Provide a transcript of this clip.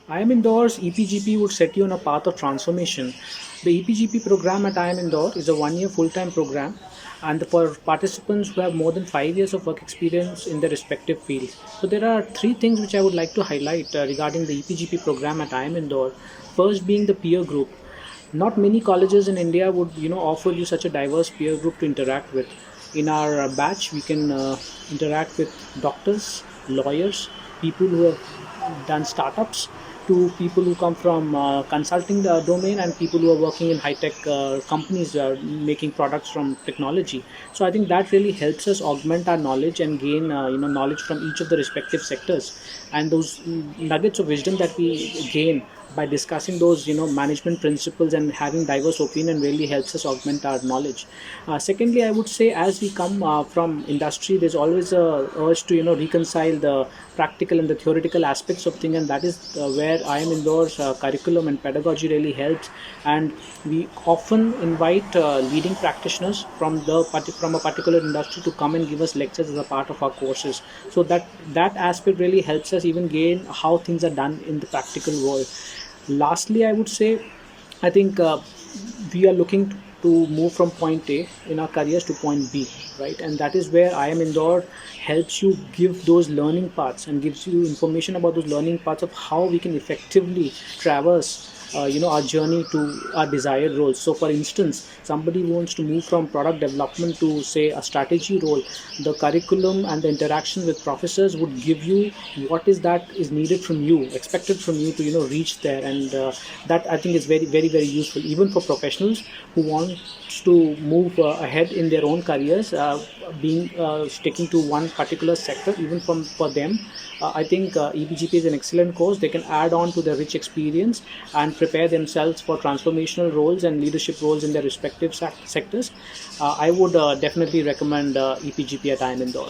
IIM Indore's EPGP would set you on a path of transformation. The EPGP program at IIM Indore is a 1 year full time program, and for participants who have more than 5 years of work experience in their respective fields. So, there are three things which I would like to highlight regarding the EPGP program at IIM Indore. First, being the peer group. Not many colleges in India would offer you such a diverse peer group to interact with. In our batch, we can interact with doctors, lawyers, people who have done startups, to people who come from consulting domain, and people who are working in high tech companies making products from technology. So I think that really helps us augment our knowledge and gain knowledge from each of the respective sectors, and those nuggets of wisdom that we gain by discussing those management principles and having diverse opinion really helps us augment our knowledge. Secondly, I would say, as we come from industry, there's always a urge to reconcile the practical and the theoretical aspects of things, and that is where I am Indore's curriculum and pedagogy really helps. And we often invite leading practitioners from from a particular industry to come and give us lectures as a part of our courses, so that aspect really helps us even gain how things are done in the practical world. Lastly, I would say, I think we are looking to move from point A in our careers to point B, right? And that is where I am Indore helps you give those learning paths and gives you information about those learning paths of how we can effectively traverse our journey to our desired roles. So for instance, somebody wants to move from product development to, say, a strategy role. The curriculum and the interaction with professors would give you what is that is needed from you, expected from you to reach there. And that, I think, is very very very useful even for professionals who want to move ahead in their own careers, being sticking to one particular sector. Even for them, I think EPGP is an excellent course. They can add on to their rich experience and prepare themselves for transformational roles and leadership roles in their respective sectors. I would definitely recommend EPGP at IIM Indore.